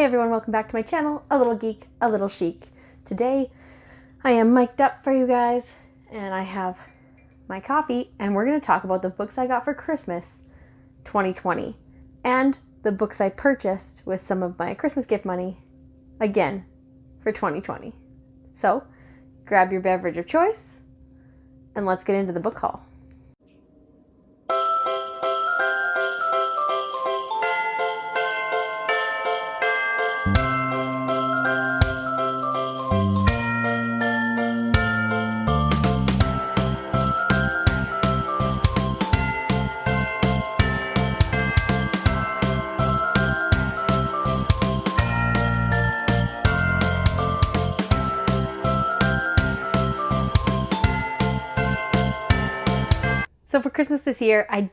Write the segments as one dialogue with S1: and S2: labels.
S1: Hey everyone, welcome back to my channel, A Little Geek, A Little Chic. Today, I am mic'd up for you guys, and I have my coffee, and we're going to talk about the books I got for Christmas 2020, and the books I purchased with some of my Christmas gift money, again, for 2020. So, grab your beverage of choice, and let's get into the book haul. So for Christmas this year, I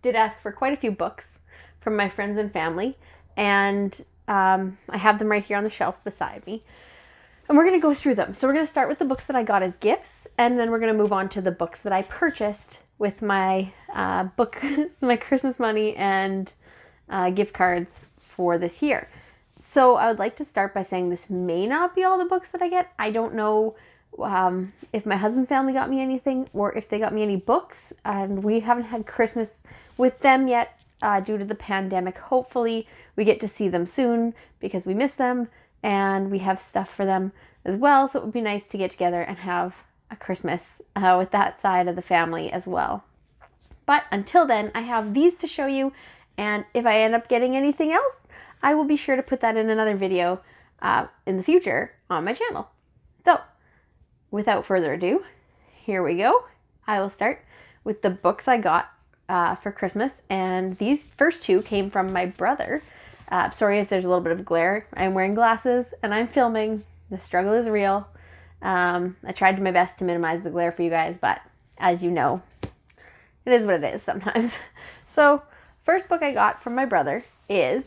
S1: did ask for quite a few books from my friends and family, and I have them right here on the shelf beside me. And we're going to go through them. So we're going to start with the books that I got as gifts, and then we're going to move on to the books that I purchased with my my Christmas money and gift cards for this year. So I would like to start by saying this may not be all the books that I get. I don't know if my husband's family got me anything or if they got me any books, and we haven't had Christmas with them yet due to the pandemic. Hopefully we get to see them soon because we miss them and we have stuff for them as well, so it would be nice to get together and have a Christmas with that side of the family as well. But until then, I have these to show you, and if I end up getting anything else, I will be sure to put that in another video in the future on my channel. So without further ado, here we go. I will start with the books I got for Christmas, and these first two came from my brother. Sorry if there's a little bit of glare. I'm wearing glasses and I'm filming. The struggle is real. I tried my best to minimize the glare for you guys, but as you know, it is what it is sometimes. So, first book I got from my brother is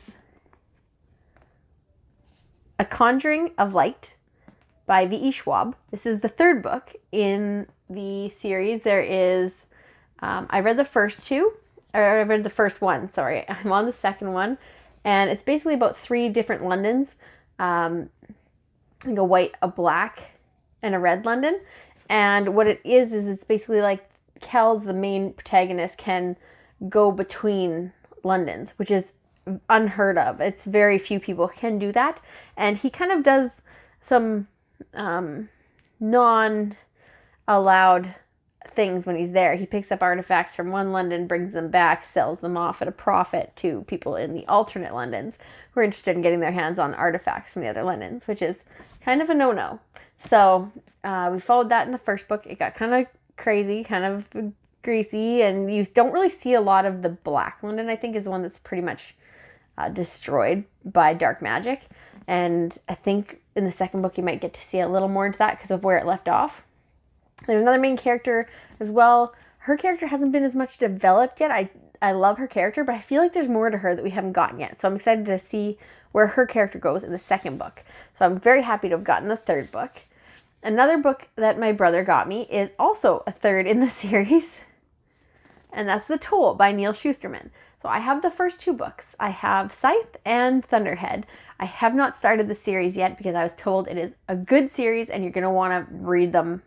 S1: A Conjuring of Light by V.E. Schwab. This is the third book in the series. There is, I read the first two, or I read the first one, sorry. I'm on the second one, and it's basically about three different Londons, like a white, a black, and a red London. And what it is it's basically like Kel's, the main protagonist, can go between Londons, which is unheard of. It's very few people can do that, and he kind of does some non-allowed things when he's there. He picks up artifacts from one London, brings them back, sells them off at a profit to people in the alternate Londons who are interested in getting their hands on artifacts from the other Londons, which is kind of a no-no. So we followed that in the first book. It got kind of crazy, kind of greasy, and you don't really see a lot of the Black London. I think is the one that's pretty much destroyed by dark magic. And I think in the second book you might get to see a little more into that because of where it left off. There's another main character as well. Her character hasn't been as much developed yet. I love her character, but I feel like there's more to her that we haven't gotten yet. So I'm excited to see where her character goes in the second book. So I'm very happy to have gotten the third book. Another book that my brother got me is also a third in the series, and that's The Toll by Neil Shusterman. So I have the first two books. I have Scythe and Thunderhead. I have not started the series yet because I was told it is a good series and you're going to want to read them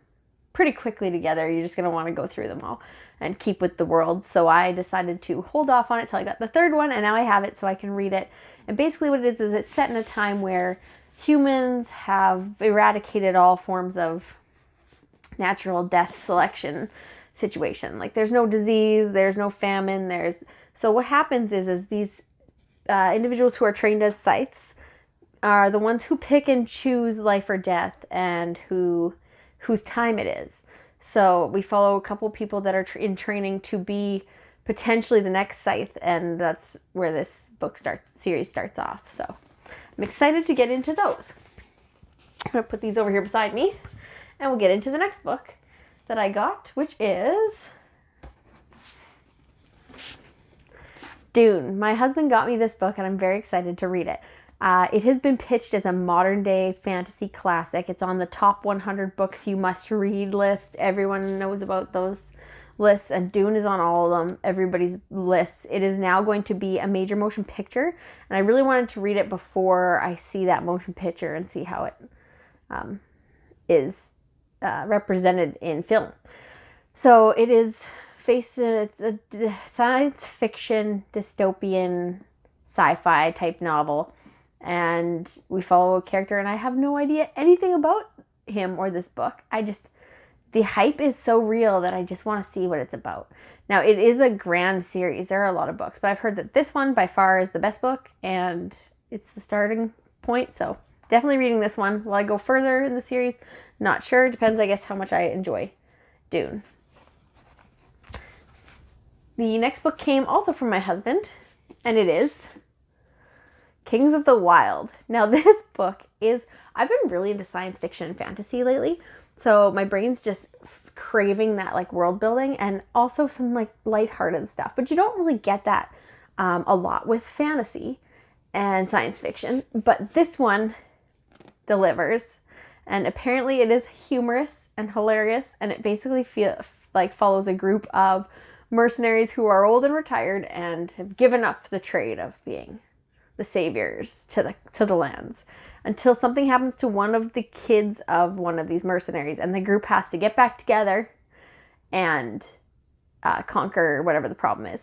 S1: pretty quickly together. You're just going to want to go through them all and keep with the world. So I decided to hold off on it till I got the third one, and now I have it so I can read it. And basically what it is it's set in a time where humans have eradicated all forms of natural death selection situation. Like there's no disease, there's no famine, so what happens is these individuals who are trained as scythes are the ones who pick and choose life or death and whose time it is. So we follow a couple people that are in training to be potentially the next scythe, and that's where this series starts off. So I'm excited to get into those. I'm going to put these over here beside me, and we'll get into the next book that I got, which is Dune. My husband got me this book, and I'm very excited to read it. It has been pitched as a modern-day fantasy classic. It's on the top 100 books you must read list. Everyone knows about those lists, and Dune is on all of them, everybody's lists. It is now going to be a major motion picture, and I really wanted to read it before I see that motion picture and see how it is represented in film. So it is it's a science fiction, dystopian, sci-fi type novel, and we follow a character, and I have no idea anything about him or this book. The hype is so real that I just want to see what it's about. Now, it is a grand series. There are a lot of books, but I've heard that this one by far is the best book, and it's the starting point, so definitely reading this one. Will I go further in the series? Not sure. Depends, I guess, how much I enjoy Dune. The next book came also from my husband, and it is Kings of the Wild. Now, this book is, I've been really into science fiction and fantasy lately, so my brain's just craving that like world building and also some like lighthearted stuff. But you don't really get that a lot with fantasy and science fiction. But this one delivers, and apparently it is humorous and hilarious, and it basically follows a group of mercenaries who are old and retired and have given up the trade of being the saviors to the lands until something happens to one of the kids of one of these mercenaries, and the group has to get back together and conquer whatever the problem is.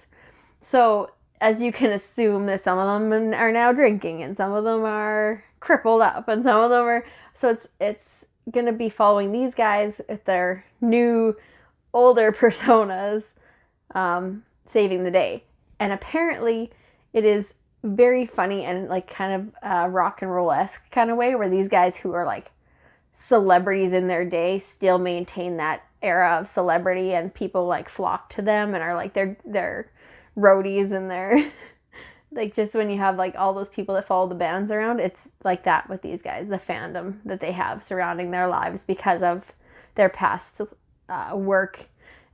S1: So as you can assume, that some of them are now drinking, and some of them are crippled up, and some of them are, so it's gonna be following these guys with their new older personas saving the day. And apparently it is very funny and like kind of rock and roll-esque kind of way, where these guys who are like celebrities in their day still maintain that era of celebrity, and people like flock to them and are like their roadies, and they're like, just when you have like all those people that follow the bands around, it's like that with these guys. The fandom that they have surrounding their lives because of their past work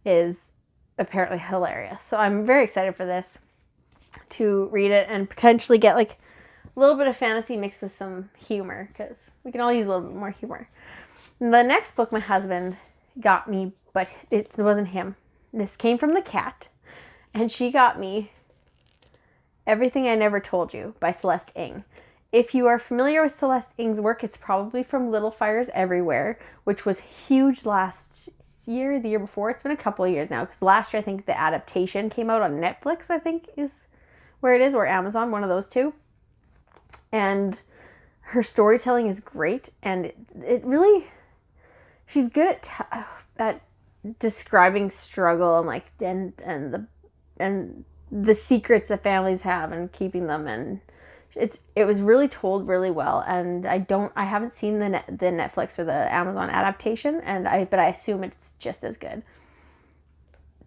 S1: is apparently hilarious. So I'm very excited for this, to read it and potentially get like a little bit of fantasy mixed with some humor, because we can all use a little bit more humor. The next book my husband got me, but it wasn't him. This came from the cat, and she got me Everything I Never Told You by Celeste Ng. If you are familiar with Celeste Ng's work, it's probably from Little Fires Everywhere, which was huge last year, the year before. It's been a couple of years now, because last year I think the adaptation came out on Netflix, I think is where it is, or Amazon, one of those two. And her storytelling is great, and it really, she's good at describing struggle and like and the secrets that families have and keeping them, and it was really told really well. And I haven't seen the Netflix or the Amazon adaptation, but I assume it's just as good.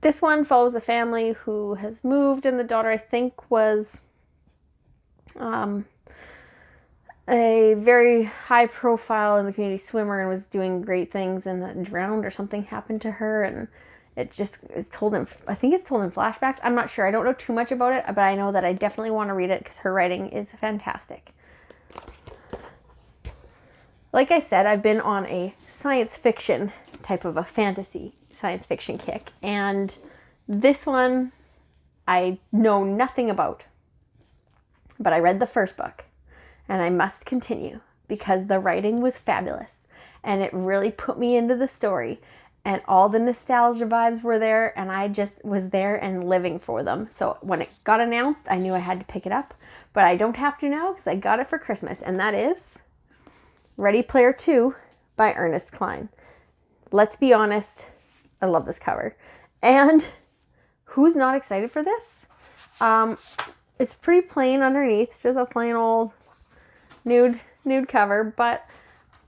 S1: This one follows a family who has moved, and the daughter, I think, was a very high profile in the community swimmer and was doing great things, and then drowned or something happened to her, and it's told in flashbacks. I'm not sure. I don't know too much about it, but I know that I definitely want to read it because her writing is fantastic. Like I said, I've been on a science fiction type of a fantasy science fiction kick, and this one I know nothing about, but I read the first book, and I must continue because the writing was fabulous, and it really put me into the story, and all the nostalgia vibes were there, and I just was there and living for them. So when it got announced, I knew I had to pick it up, but I don't have to now because I got it for Christmas, and that is Ready Player 2 by Ernest Cline. Let's be honest, I love this cover. And who's not excited for this? It's pretty plain underneath, just a plain old nude cover, but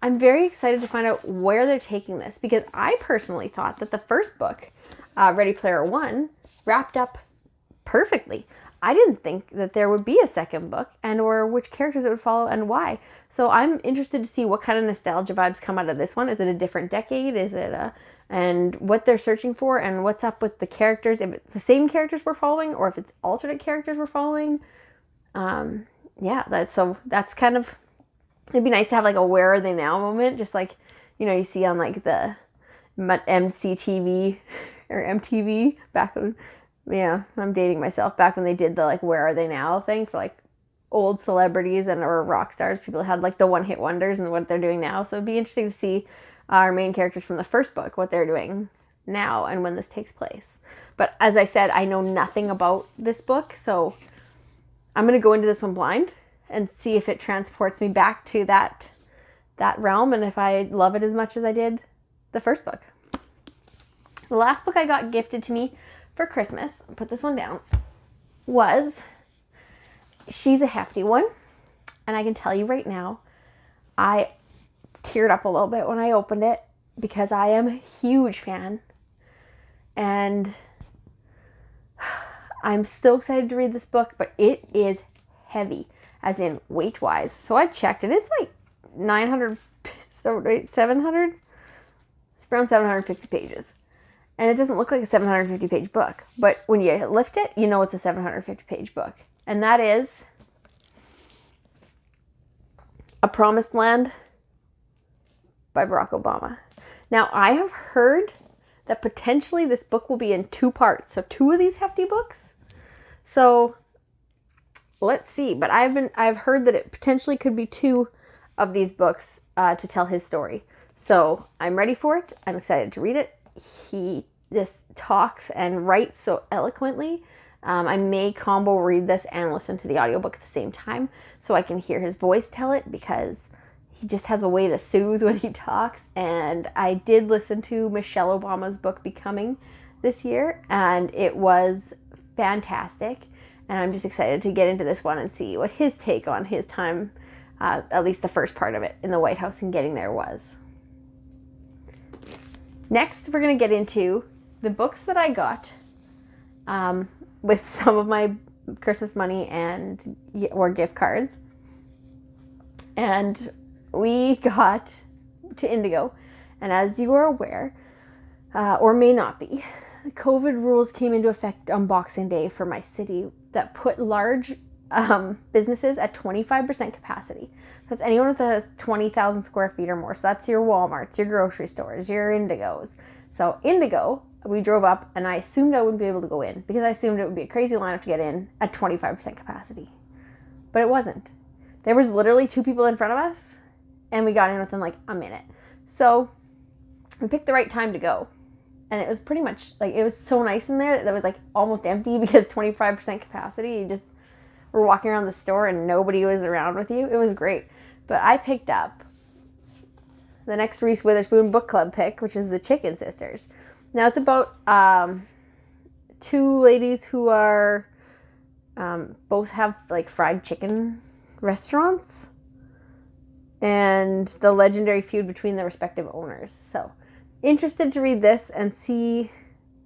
S1: I'm very excited to find out where they're taking this, because I personally thought that the first book, Ready Player 1, wrapped up perfectly. I didn't think that there would be a second book, and or which characters it would follow and why. So I'm interested to see what kind of nostalgia vibes come out of this one. Is it a different decade? Is it and what they're searching for, and what's up with the characters, if it's the same characters we're following or if it's alternate characters we're following. That's kind of, it'd be nice to have like a where are they now moment, just like, you see on like the MCTV or MTV back when, yeah, I'm dating myself, back when they did the like Where Are They Now thing for like old celebrities and or rock stars, people that had like the one hit wonders and what they're doing now. So it'd be interesting to see our main characters from the first book, what they're doing now and when this takes place. But as I said, I know nothing about this book, so I'm going to go into this one blind and see if it transports me back to that realm and if I love it as much as I did the first book. The last book I got gifted to me for Christmas, I'll put this one down, was She's a Hefty One. And I can tell you right now, I teared up a little bit when I opened it because I am a huge fan. And I'm so excited to read this book, but it is heavy, as in weight-wise. So I checked, and it's like 900, 700? It's around 750 pages. And it doesn't look like a 750-page book. But when you lift it, you know it's a 750-page book. And that is A Promised Land by Barack Obama. Now, I have heard that potentially this book will be in 2 parts. So 2 of these hefty books. So let's see. But I've heard that it potentially could be 2 of these books to tell his story. So I'm ready for it. I'm excited to read it. He just talks and writes so eloquently. I may combo read this and listen to the audiobook at the same time so I can hear his voice tell it, because he just has a way to soothe when he talks. And I did listen to Michelle Obama's book Becoming this year, and it was fantastic. And I'm just excited to get into this one and see what his take on his time, at least the first part of it, in the White House and getting there was. Next, we're going to get into the books that I got with some of my Christmas money or gift cards. And we got to Indigo. And as you are aware, or may not be, COVID rules came into effect on Boxing Day for my city that put large businesses at 25% capacity. That's anyone with a 20,000 square feet or more. So that's your Walmarts, your grocery stores, your Indigos. So Indigo, we drove up and I assumed I wouldn't be able to go in because I assumed it would be a crazy lineup to get in at 25% capacity. But it wasn't. There was literally 2 people in front of us and we got in within like a minute. So we picked the right time to go. And it was pretty much like, it was so nice in there that it was like almost empty because 25% capacity. You just were walking around the store and nobody was around with you. It was great. But I picked up the next Reese Witherspoon book club pick, which is The Chicken Sisters. Now it's about 2 ladies who are both have like fried chicken restaurants and the legendary feud between the respective owners. So interested to read this and see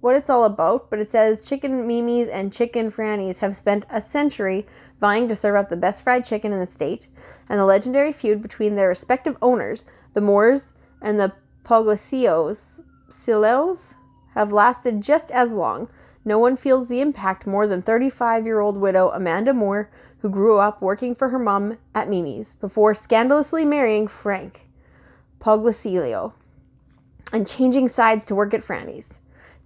S1: what it's all about, but it says Chicken Mimis and Chicken Frannies have spent a century vying to serve up the best fried chicken in the state, and the legendary feud between their respective owners, the Moores and the Puglisios, have lasted just as long. No one feels the impact more than 35-year-old widow Amanda Moore, who grew up working for her mom at Mimi's before scandalously marrying Frank Puglisilio and changing sides to work at Franny's.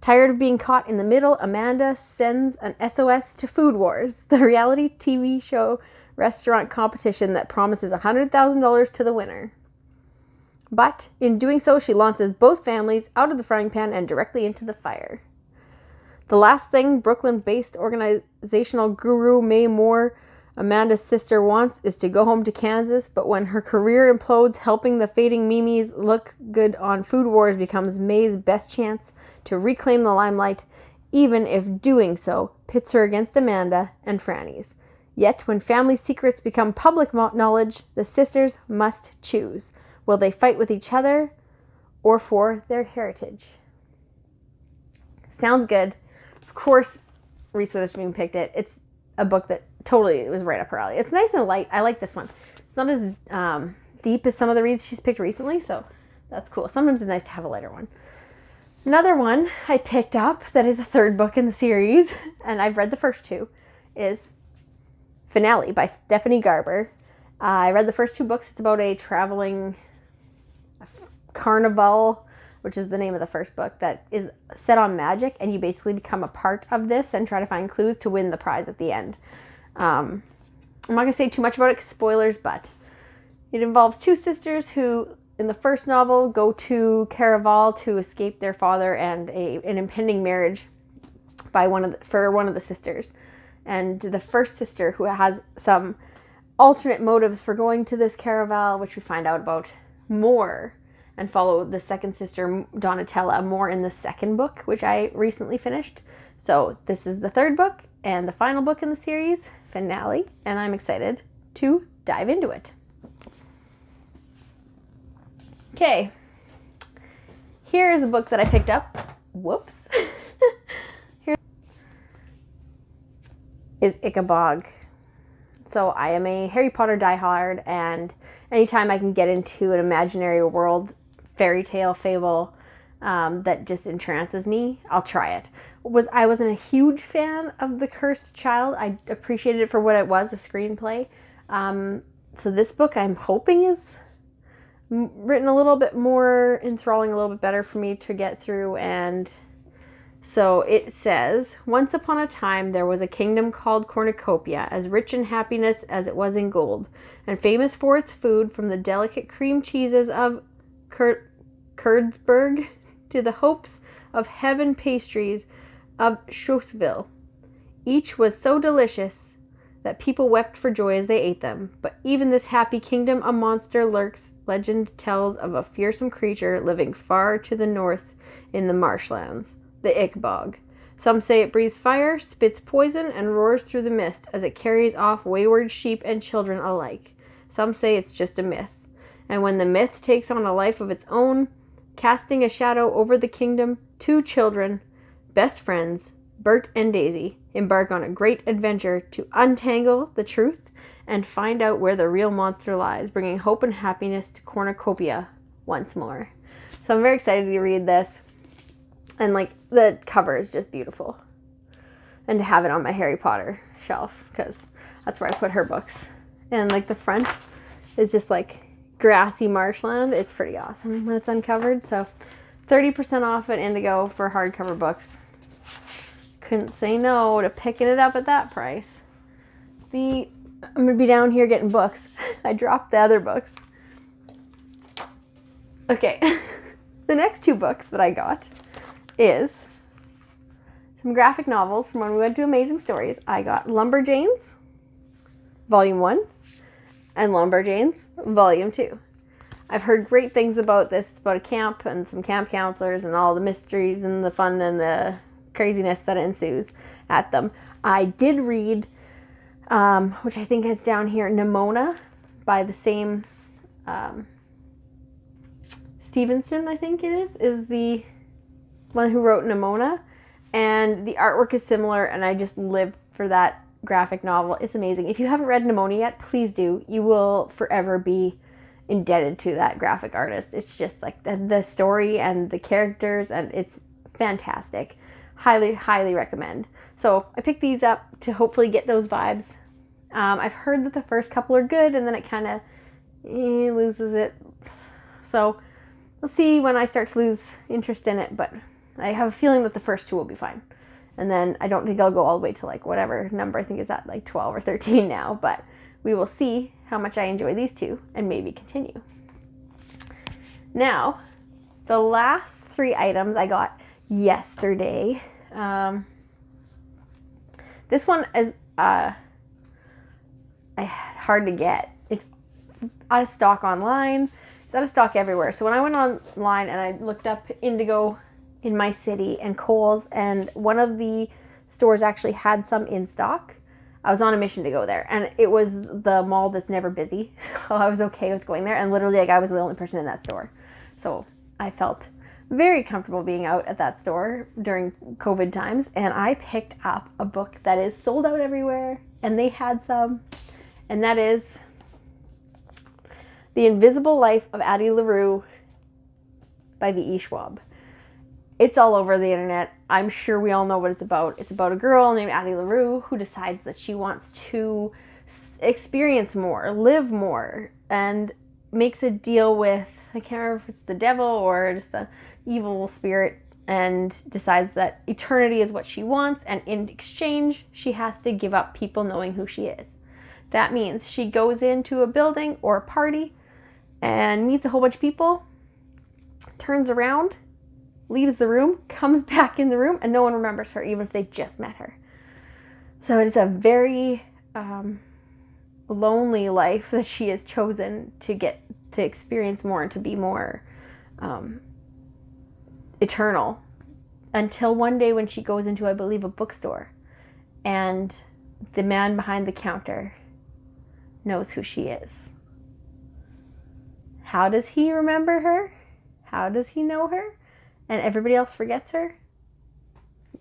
S1: Tired of being caught in the middle, Amanda sends an SOS to Food Wars, the reality TV show restaurant competition that promises $100,000 to the winner. But in doing so, she launches both families out of the frying pan and directly into the fire. The last thing Brooklyn-based organizational guru May Moore, Amanda's sister, wants is to go home to Kansas, but when her career implodes, helping the fading Mimis look good on Food Wars becomes May's best chance to reclaim the limelight, even if doing so pits her against Amanda and Franny's. Yet, when family secrets become public knowledge, the sisters must choose. Will they fight with each other or for their heritage? Sounds good. Of course, Reese Witherspoon picked it. It's a book that totally was right up her alley. It's nice and light. I like this one. It's not as deep as some of the reads she's picked recently, so that's cool. Sometimes it's nice to have a lighter one. Another one I picked up that is a 3rd book in the series, and I've read the first 2, is Finale by Stephanie Garber. I read the first 2 books. It's about a traveling carnival which is the name of the first book, that is set on magic, and you basically become a part of this and try to find clues to win the prize at the end. I'm not going to say too much about it because spoilers, but it involves two sisters who, in the first novel, go to Caraval to escape their father and an impending marriage for one of the sisters. And the first sister, who has some alternate motives for going to this Caraval, which we find out about more and follow the second sister, Donatella, more in the second book, which I recently finished. So this is the third book and the final book in the series, finale, and I'm excited to dive into it. Okay, here is a book that I picked up. Whoops. Here is Ichabog. So I am a Harry Potter diehard, and anytime I can get into an imaginary world, fairy tale, fable, that just entrances me, I'll try it. I wasn't a huge fan of The Cursed Child. I appreciated it for what it was, a screenplay. So this book I'm hoping is written a little bit more enthralling, a little bit better for me to get through. And so it says, once upon a time there was a kingdom called Cornucopia, as rich in happiness as it was in gold, and famous for its food, from the delicate cream cheeses of Kurdsburg to the hopes of heaven pastries of Choseville. Each was so delicious that people wept for joy as they ate them. But even this happy kingdom a monster lurks. Legend tells of a fearsome creature living far to the north in the marshlands, the Ichabog. Some say it breathes fire, spits poison, and roars through the mist as it carries off wayward sheep and children alike. Some say it's just a myth. And when the myth takes on a life of its own, casting a shadow over the kingdom, two children, best friends, Bert and Daisy, embark on a great adventure to untangle the truth and find out where the real monster lies, bringing hope and happiness to Cornucopia once more. So I'm very excited to read this. And like, the cover is just beautiful. And to have it on my Harry Potter shelf, because that's where I put her books. And like the front is just like grassy marshland. It's pretty awesome when it's uncovered. So 30% off at Indigo for hardcover books. Couldn't say no to picking it up at that price. I'm going to be down here getting books. I dropped the other books. Okay. The next two books that I got is some graphic novels from when we went to Amazing Stories. I got Lumberjanes, Volume 1, and Lumberjanes, Volume 2. I've heard great things about this. It's about a camp and some camp counselors and all the mysteries and the fun and the craziness that ensues at them. I did read, which I think is down here, Nimona by the same Stevenson, I think it is the one who wrote Nimona. And the artwork is similar, and I just live for that graphic novel. It's amazing. If you haven't read Nimona yet, please do. You will forever be indebted to that graphic artist. It's just like the story and the characters, and it's fantastic. Highly, highly recommend. So I picked these up to hopefully get those vibes. I've heard that the first couple are good, and then it kind of loses it. So we'll see when I start to lose interest in it, but I have a feeling that the first two will be fine. And then I don't think I'll go all the way to like whatever number. I think it's at like 12 or 13 now, but we will see how much I enjoy these two and maybe continue. Now, the last three items I got yesterday. This one is hard to get. It's out of stock online. It's out of stock everywhere. So when I went online and I looked up Indigo in my city and Kohl's, and one of the stores actually had some in stock, I was on a mission to go there. And it was the mall that's never busy. So I was okay with going there. And literally, like, I was the only person in that store. So I felt very comfortable being out at that store during COVID times. And I picked up a book that is sold out everywhere. And they had some. And that is The Invisible Life of Addie LaRue by V.E. Schwab. It's all over the internet. I'm sure we all know what it's about. It's about a girl named Addie LaRue who decides that she wants to experience more, live more, and makes a deal with I can't remember if it's the devil or just the evil spirit, and decides that eternity is what she wants, and in exchange, she has to give up people knowing who she is. That means she goes into a building or a party and meets a whole bunch of people, turns around, leaves the room, comes back in the room, and no one remembers her, even if they just met her. So it's a very lonely life that she has chosen to get to experience more and to be more eternal, until one day when she goes into, I believe, a bookstore, and the man behind the counter knows who she is. How does he remember her? How does he know her? And everybody else forgets her?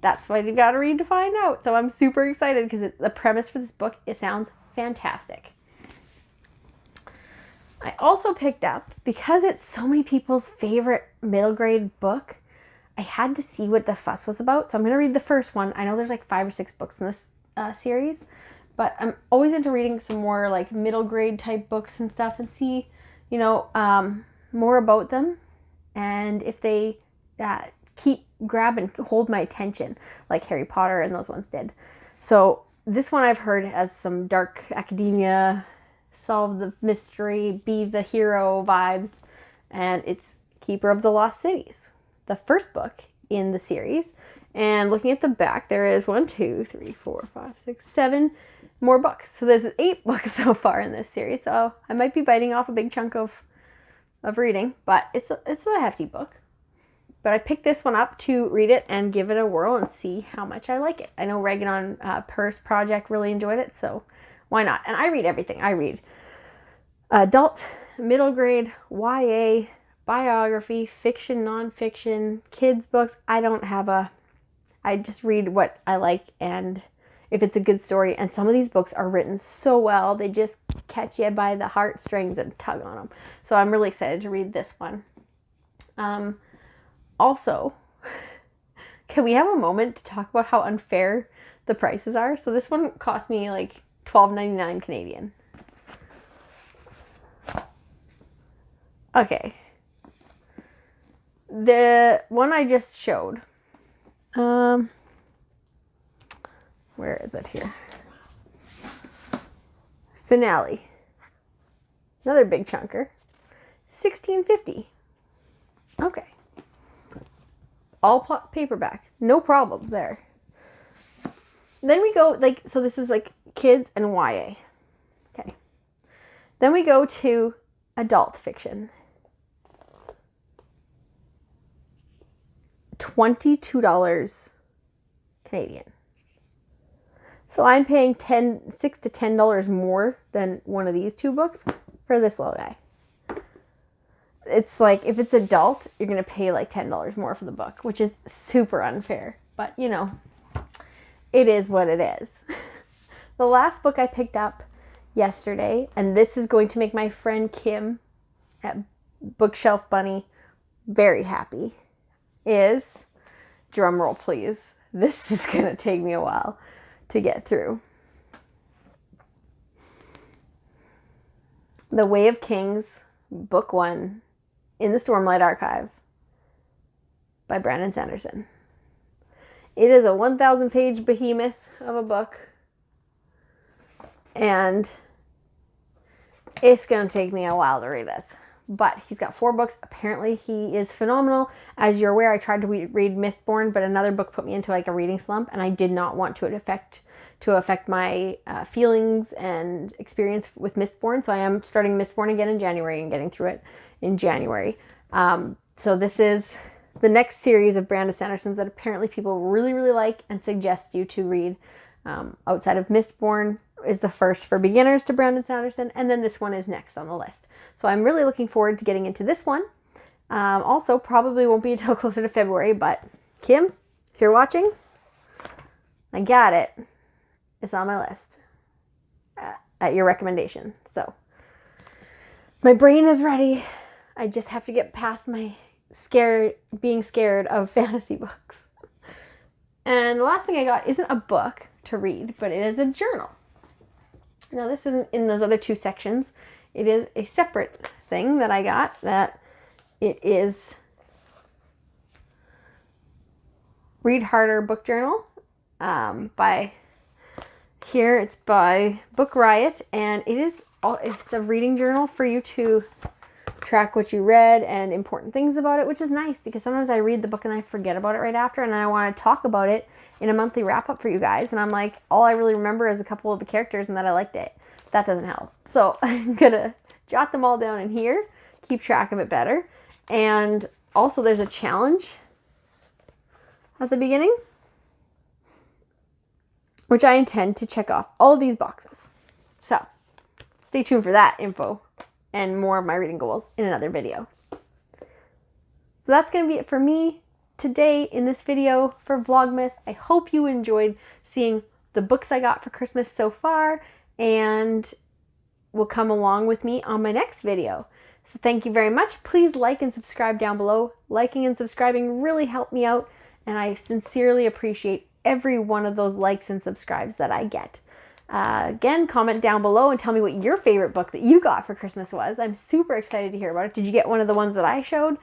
S1: That's what you gotta read to find out. So I'm super excited because the premise for this book, it sounds fantastic. I also picked up, because it's so many people's favorite middle grade book, I had to see what the fuss was about. So I'm going to read the first one. I know there's like 5 or 6 books in this series, but I'm always into reading some more like middle grade type books and stuff, and see, you know, more about them, and if they grab and hold my attention like Harry Potter and those ones did. So this one I've heard has some dark academia, solve the mystery, be the hero vibes, and it's Keeper of the Lost Cities, the first book in the series. And looking at the back, there is 1, 2, 3, 4, 5, 6, 7 more books. So there's 8 books so far in this series. So I might be biting off a big chunk of reading, but it's a hefty book. But I picked this one up to read it and give it a whirl and see how much I like it. I know Reagan on Purse Project really enjoyed it, so why not? And I read everything. I read adult, middle grade, YA, biography, fiction, nonfiction, kids books. I just read what I like, and if it's a good story. And some of these books are written so well, they just catch you by the heartstrings and tug on them. So I'm really excited to read this one. Also, can we have a moment to talk about how unfair the prices are? So this one cost me like $12.99 Canadian. Okay. The one I just showed, where is it here? Finale. Another big chunker. $16.50. Okay. All paperback. No problems there. Then we go, so this is like kids and YA. Okay. Then we go to adult fiction. $22 Canadian. So I'm paying $6 to $10 more than one of these 2 books for this little guy. It's like, if it's adult, you're going to pay like $10 more for the book, which is super unfair. But, you know, it is what it is. The last book I picked up yesterday, and this is going to make my friend Kim at Bookshelf Bunny very happy, is, drumroll please, this is going to take me a while to get through. The Way of Kings, Book 1, in the Stormlight Archive by Brandon Sanderson. It is a 1,000-page behemoth of a book, and it's going to take me a while to read this. But he's got 4 books. Apparently he is phenomenal. As you're aware, I tried to read Mistborn, but another book put me into like a reading slump, and I did not want to affect my feelings and experience with Mistborn. So I am starting Mistborn again in January and getting through it in January. So this is the next series of Brandon Sanderson's that apparently people really, really like and suggest you to read. Outside of Mistborn is the first for beginners to Brandon Sanderson, and then this one is next on the list. So I'm really looking forward to getting into this one. Also, probably won't be until closer to February, but Kim, if you're watching, I got it. It's on my list at your recommendation. So my brain is ready. I just have to get past my being scared of fantasy books. And the last thing I got isn't a book to read, but it is a journal. Now, this isn't in those other 2 sections. It is a separate thing that I got that it is Read Harder Book Journal it's by Book Riot, and it's a reading journal for you to track what you read and important things about it, which is nice because sometimes I read the book and I forget about it right after, and then I want to talk about it in a monthly wrap up for you guys, and I'm like, all I really remember is a couple of the characters and that I liked it. That doesn't help. So I'm gonna jot them all down in here, keep track of it better. And also there's a challenge at the beginning, which I intend to check off all of these boxes. So stay tuned for that info and more of my reading goals in another video. So that's going to be it for me today in this video for Vlogmas. I hope you enjoyed seeing the books I got for Christmas so far, and will come along with me on my next video. So thank you very much. Please like and subscribe down below. Liking and subscribing really help me out, and I sincerely appreciate every one of those likes and subscribes that I get. Again, comment down below and tell me what your favorite book that you got for Christmas was. I'm super excited to hear about it. Did you get one of the ones that I showed?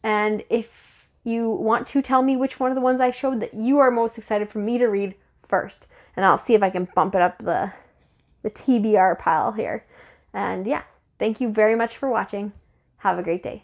S1: And if you want to, tell me which one of the ones I showed that you are most excited for me to read first. And I'll see if I can bump it up the TBR pile here. And yeah, thank you very much for watching. Have a great day.